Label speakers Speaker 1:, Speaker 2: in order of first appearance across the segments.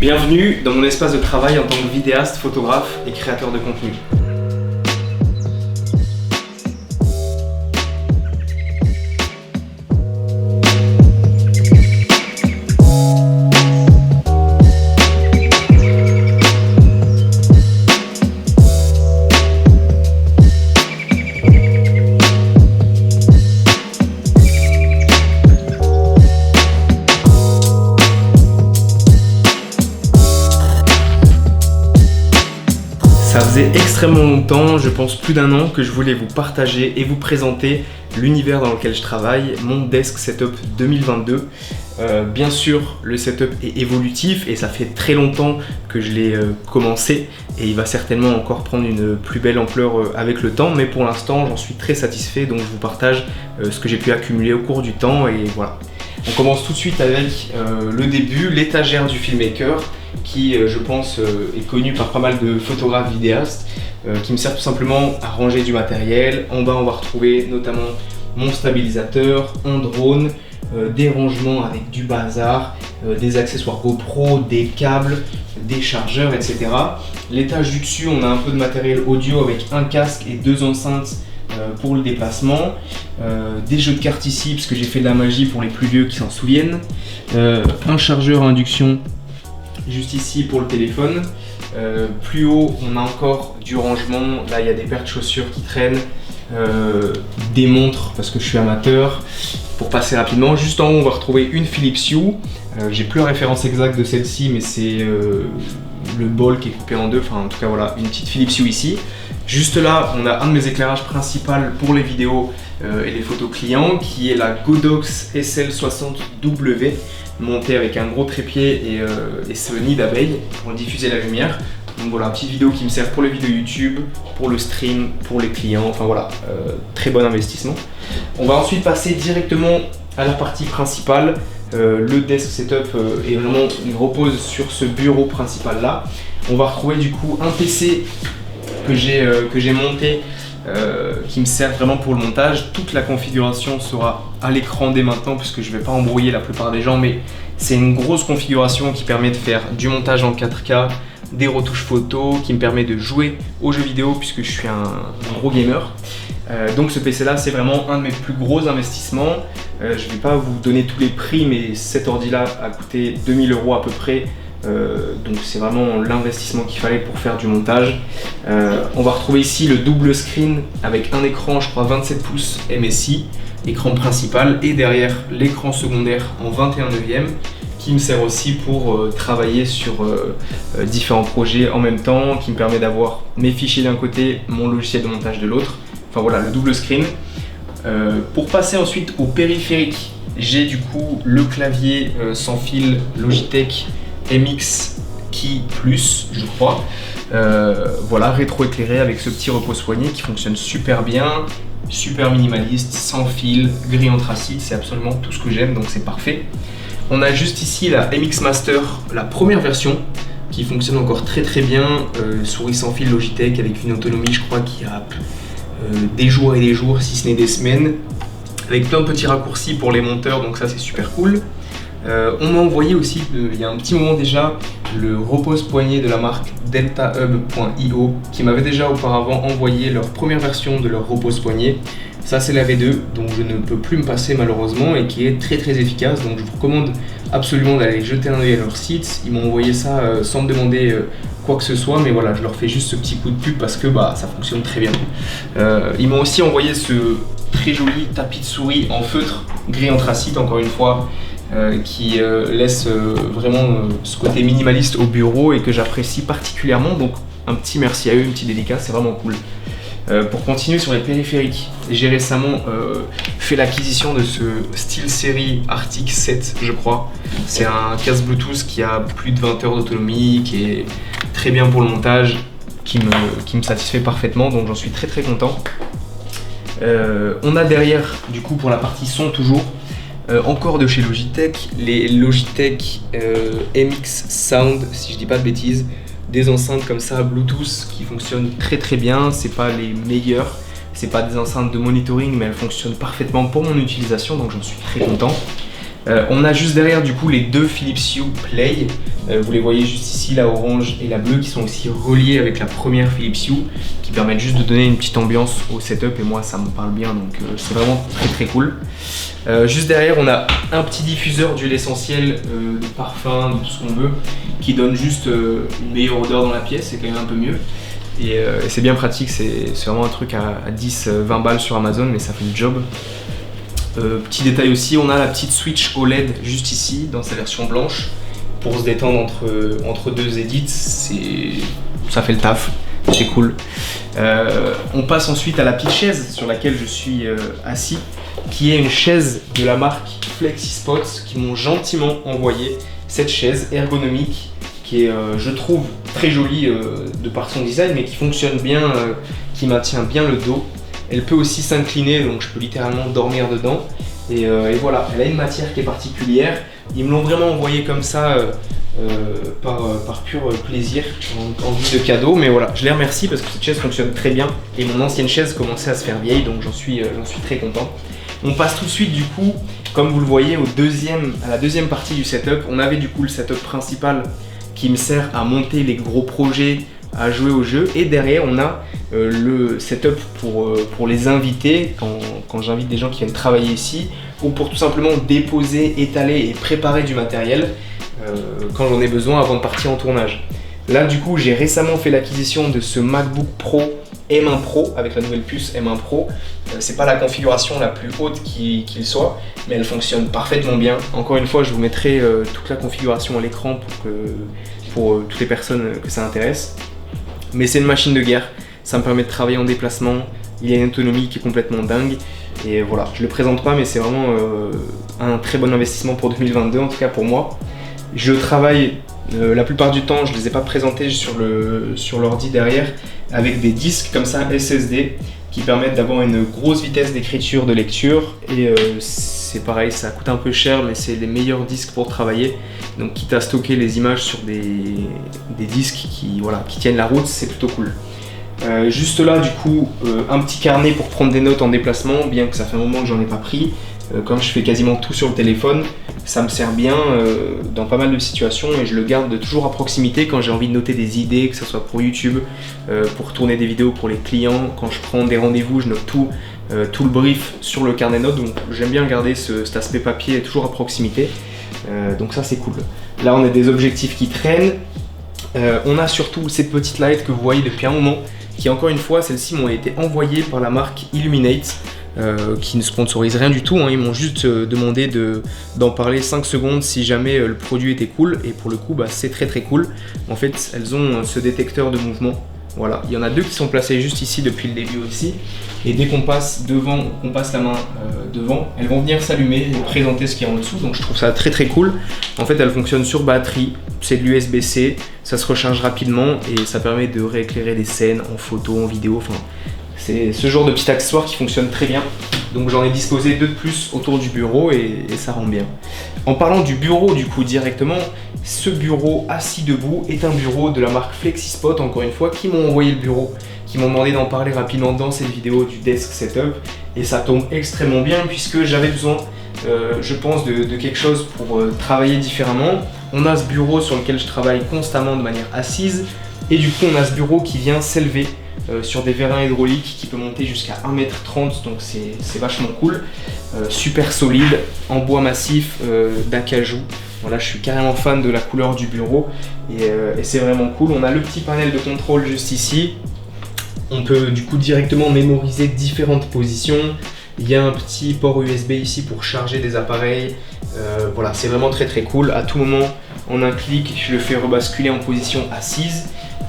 Speaker 1: Bienvenue dans mon espace de travail en tant que vidéaste, photographe et créateur de contenu. Ça faisait extrêmement longtemps, je pense plus d'1 an, que je voulais vous partager et vous présenter l'univers dans lequel je travaille, mon desk setup 2022. Bien sûr, le setup est évolutif et ça fait très longtemps que je l'ai commencé et il va certainement encore prendre une plus belle ampleur avec le temps, mais pour l'instant j'en suis très satisfait, donc je vous partage ce que j'ai pu accumuler au cours du temps et voilà. On commence tout de suite avec le début, l'étagère du filmmaker, qui je pense est connu par pas mal de photographes vidéastes, qui me sert tout simplement à ranger du matériel. En bas on va retrouver notamment mon stabilisateur, un drone, des rangements avec du bazar, des accessoires GoPro, des câbles, des chargeurs, etc. L'étage du dessus, on a un peu de matériel audio avec un casque et 2 enceintes pour le déplacement, des jeux de cartes ici parce que j'ai fait de la magie pour les plus vieux qui s'en souviennent, un chargeur à induction juste ici pour le téléphone. Plus haut on a encore du rangement, là il y a des paires de chaussures qui traînent, des montres parce que je suis amateur. Pour passer rapidement, juste en haut on va retrouver une Philips Hue, j'ai plus la référence exacte de celle-ci mais c'est le bol qui est coupé en deux, enfin en tout cas voilà, une petite Philips Hue ici. Juste là on a un de mes éclairages principaux pour les vidéos et les photos clients qui est la Godox SL60W, monté avec un gros trépied et ce nid d'abeille pour diffuser la lumière. Donc voilà, petite vidéo qui me sert pour les vidéos YouTube, pour le stream, pour les clients, enfin voilà, très bon investissement. On va ensuite passer directement à la partie principale. Le desk setup est vraiment, il repose sur ce bureau principal là. On va retrouver du coup un PC que j'ai monté, qui me sert vraiment pour le montage. Toute la configuration sera à l'écran dès maintenant puisque je ne vais pas embrouiller la plupart des gens, mais c'est une grosse configuration qui permet de faire du montage en 4K, des retouches photos, qui me permet de jouer aux jeux vidéo puisque je suis un gros gamer. Donc ce PC là c'est vraiment un de mes plus gros investissements. Je ne vais pas vous donner tous les prix, mais cet ordi là a coûté 2000 € à peu près. Donc c'est vraiment l'investissement qu'il fallait pour faire du montage. On va retrouver ici le double screen avec un écran, je crois 27 pouces MSI, écran principal, et derrière l'écran secondaire en 21/9 qui me sert aussi pour travailler sur différents projets en même temps, qui me permet d'avoir mes fichiers d'un côté, mon logiciel de montage de l'autre. Enfin voilà, le double screen. Pour passer ensuite au périphérique, j'ai du coup le clavier sans fil Logitech MX Key Plus, je crois. Voilà, rétro-éclairé avec ce petit repose-poignet qui fonctionne super bien, super minimaliste, sans fil, gris anthracite, c'est absolument tout ce que j'aime, donc c'est parfait. On a juste ici la MX Master, la première version, qui fonctionne encore très très bien, souris sans fil Logitech avec une autonomie, je crois, qui a des jours et des jours, si ce n'est des semaines, avec plein de petits raccourcis pour les monteurs, donc ça c'est super cool. On m'a envoyé aussi, il y a un petit moment déjà, le repose-poignet de la marque DeltaHub.io qui m'avait déjà auparavant envoyé leur première version de leur repose-poignet. Ça c'est la V2, donc je ne peux plus me passer malheureusement et qui est très très efficace. Donc je vous recommande absolument d'aller jeter un œil à leur site. Ils m'ont envoyé ça sans me demander quoi que ce soit, mais voilà, je leur fais juste ce petit coup de pub parce que ça fonctionne très bien. Ils m'ont aussi envoyé ce très joli tapis de souris en feutre gris anthracite, encore une fois, qui laisse vraiment ce côté minimaliste au bureau et que j'apprécie particulièrement, donc un petit merci à eux, une petite dédicace, c'est vraiment cool. Pour continuer sur les périphériques, j'ai récemment fait l'acquisition de ce SteelSeries Arctic 7, je crois. C'est un casque Bluetooth qui a plus de 20 heures d'autonomie, qui est très bien pour le montage, qui me satisfait parfaitement, donc j'en suis très très content. On a derrière, du coup pour la partie son toujours, encore de chez Logitech, les Logitech MX Sound, si je dis pas de bêtises, des enceintes comme ça Bluetooth qui fonctionnent très très bien. C'est pas les meilleures, c'est pas des enceintes de monitoring, mais elles fonctionnent parfaitement pour mon utilisation, donc j'en suis très content. On a juste derrière du coup les deux Philips Hue Play Vous les voyez juste ici, la orange et la bleue, qui sont aussi reliées avec la première Philips Hue, qui permettent juste de donner une petite ambiance au setup, et moi ça me parle bien, donc c'est vraiment très cool. Juste derrière, on a un petit diffuseur d'huile essentielle, de parfum, de tout ce qu'on veut, qui donne juste une meilleure odeur dans la pièce, c'est quand même un peu mieux. Et c'est bien pratique, c'est vraiment un truc à 10-20 balles sur Amazon, mais ça fait le job. Petit détail aussi, on a la petite Switch OLED juste ici, dans sa version blanche, pour se détendre entre deux edits, ça fait le taf, c'est cool. On passe ensuite à la petite chaise sur laquelle je suis assis, qui est une chaise de la marque FlexiSpot, qui m'ont gentiment envoyé cette chaise ergonomique, qui est, je trouve, très jolie de par son design, mais qui fonctionne bien, qui maintient bien le dos. Elle peut aussi s'incliner, donc je peux littéralement dormir dedans. Et voilà, elle a une matière qui est particulière. Ils me l'ont vraiment envoyé comme ça, par pur plaisir, en vue de cadeau. Mais voilà, je les remercie parce que cette chaise fonctionne très bien. Et mon ancienne chaise commençait à se faire vieille, donc j'en suis très content. On passe tout de suite du coup, comme vous le voyez, à la deuxième partie du setup. On avait du coup le setup principal qui me sert à monter les gros projets, à jouer au jeu, et derrière on a le setup pour les invités, quand j'invite des gens qui viennent travailler ici, ou pour tout simplement déposer, étaler et préparer du matériel quand j'en ai besoin avant de partir en tournage. Là du coup j'ai récemment fait l'acquisition de ce MacBook Pro M1 Pro avec la nouvelle puce M1 Pro. C'est pas la configuration la plus haute qu'il soit, mais elle fonctionne parfaitement bien. Encore une fois, je vous mettrai toute la configuration à l'écran pour toutes les personnes que ça intéresse. Mais c'est une machine de guerre, ça me permet de travailler en déplacement, il y a une autonomie qui est complètement dingue. Et voilà, je le présente pas, mais c'est vraiment un très bon investissement pour 2022, en tout cas pour moi. Je travaille la plupart du temps, je ne les ai pas présentés sur l'ordi derrière, avec des disques comme ça SSD qui permettent d'avoir une grosse vitesse d'écriture, de lecture. Et c'est pareil, ça coûte un peu cher, mais c'est les meilleurs disques pour travailler. Donc quitte à stocker les images sur des disques qui tiennent la route, c'est plutôt cool. Juste là du coup, un petit carnet pour prendre des notes en déplacement, bien que ça fait un moment que j'en ai pas pris. Comme je fais quasiment tout sur le téléphone, ça me sert bien dans pas mal de situations, et je le garde toujours à proximité quand j'ai envie de noter des idées, que ce soit pour YouTube, pour tourner des vidéos pour les clients. Quand je prends des rendez-vous, je note tout le brief sur le carnet notes, donc j'aime bien garder cet aspect papier toujours à proximité, donc ça c'est cool. Là on a des objectifs qui traînent, on a surtout ces petites lights que vous voyez depuis un moment, qui encore une fois, celles-ci m'ont été envoyées par la marque Illuminate, qui ne sponsorise rien du tout, hein. Ils m'ont juste demandé d'en parler 5 secondes si jamais le produit était cool, et pour le coup c'est très cool. En fait elles ont ce détecteur de mouvement, voilà, il y en a deux qui sont placés juste ici depuis le début aussi, et dès qu'on passe devant, qu'on passe la main devant, elles vont venir s'allumer et présenter ce qu'il y a en dessous, donc je trouve ça très cool. En fait elles fonctionnent sur batterie, c'est de l'USB-C, ça se recharge rapidement et ça permet de rééclairer des scènes en photo, en vidéo, enfin c'est ce genre de petit accessoire qui fonctionne très bien. Donc j'en ai disposé deux de plus autour du bureau et ça rend bien. En parlant du bureau du coup directement, ce bureau assis debout est un bureau de la marque FlexiSpot, encore une fois, qui m'ont envoyé le bureau, qui m'ont demandé d'en parler rapidement dans cette vidéo du desk setup, et ça tombe extrêmement bien puisque j'avais besoin, je pense, de quelque chose pour travailler différemment. On a ce bureau sur lequel je travaille constamment de manière assise, et du coup on a ce bureau qui vient s'élever sur des vérins hydrauliques qui peut monter jusqu'à 1m30, donc c'est vachement cool. Super solide, en bois massif d'acajou. Voilà, je suis carrément fan de la couleur du bureau, et c'est vraiment cool. On a le petit panel de contrôle juste ici. On peut du coup directement mémoriser différentes positions. Il y a un petit port USB ici pour charger des appareils. Voilà, c'est vraiment très cool. À tout moment, en un clic, je le fais rebasculer en position assise.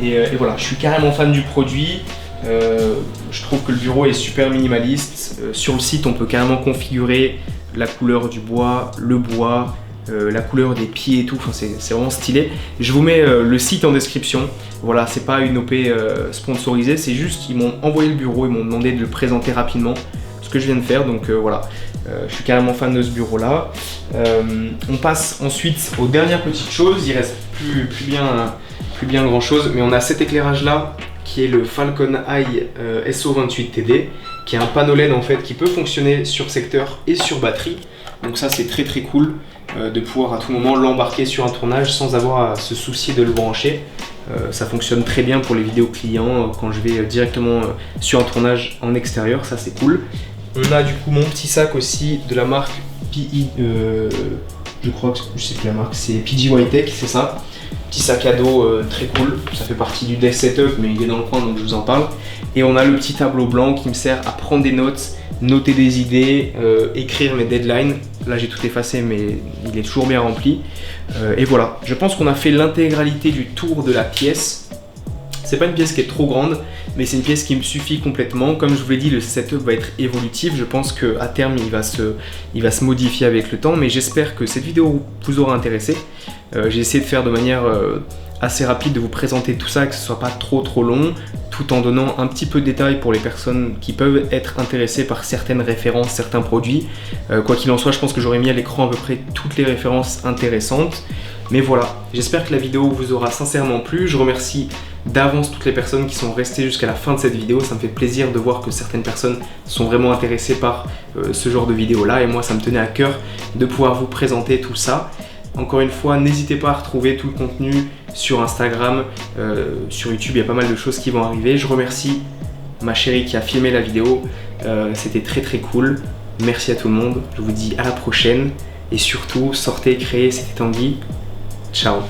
Speaker 1: Et voilà, je suis carrément fan du produit. Je trouve que le bureau est super minimaliste. Sur le site, on peut carrément configurer la couleur du bois, le bois, la couleur des pieds et tout. Enfin, c'est vraiment stylé. Je vous mets le site en description. Voilà, c'est pas une OP sponsorisée, c'est juste qu'ils m'ont envoyé le bureau, ils m'ont demandé de le présenter rapidement, ce que je viens de faire. Donc voilà, je suis carrément fan de ce bureau là. On passe ensuite aux dernières petites choses. Il reste plus bien grand chose, mais on a cet éclairage là qui est le Falcon Eye SO28TD, qui est un panneau LED en fait qui peut fonctionner sur secteur et sur batterie. Donc ça c'est très très cool de pouvoir à tout moment l'embarquer sur un tournage sans avoir à se soucier de le brancher. Ça fonctionne très bien pour les vidéos clients quand je vais directement sur un tournage en extérieur, ça c'est cool. On a du coup mon petit sac aussi de la marque je crois que je sais plus la marque, c'est PGY-TECH, c'est ça. Petit sac à dos très cool, ça fait partie du desk setup mais il est dans le coin donc je vous en parle. Et on a le petit tableau blanc qui me sert à prendre des notes, noter des idées, écrire mes deadlines. Là j'ai tout effacé mais il est toujours bien rempli. Et voilà, je pense qu'on a fait l'intégralité du tour de la pièce. C'est pas une pièce qui est trop grande, mais c'est une pièce qui me suffit complètement. Comme je vous l'ai dit, le setup va être évolutif. Je pense qu'à terme, il va se modifier avec le temps, mais j'espère que cette vidéo vous aura intéressé. J'ai essayé de faire de manière assez rapide, de vous présenter tout ça, que ce soit pas trop long, tout en donnant un petit peu de détails pour les personnes qui peuvent être intéressées par certaines références, certains produits. Quoi qu'il en soit, je pense que j'aurais mis à l'écran à peu près toutes les références intéressantes. Mais voilà, j'espère que la vidéo vous aura sincèrement plu. Je remercie d'avance toutes les personnes qui sont restées jusqu'à la fin de cette vidéo. Ça me fait plaisir de voir que certaines personnes sont vraiment intéressées par ce genre de vidéo là, et moi ça me tenait à cœur de pouvoir vous présenter tout ça. Encore une fois, n'hésitez pas à retrouver tout le contenu sur Instagram, sur YouTube, il y a pas mal de choses qui vont arriver. Je remercie ma chérie qui a filmé la vidéo, c'était très cool. Merci à tout le monde, je vous dis à la prochaine et surtout sortez, créez, c'était Tanguy. Ciao.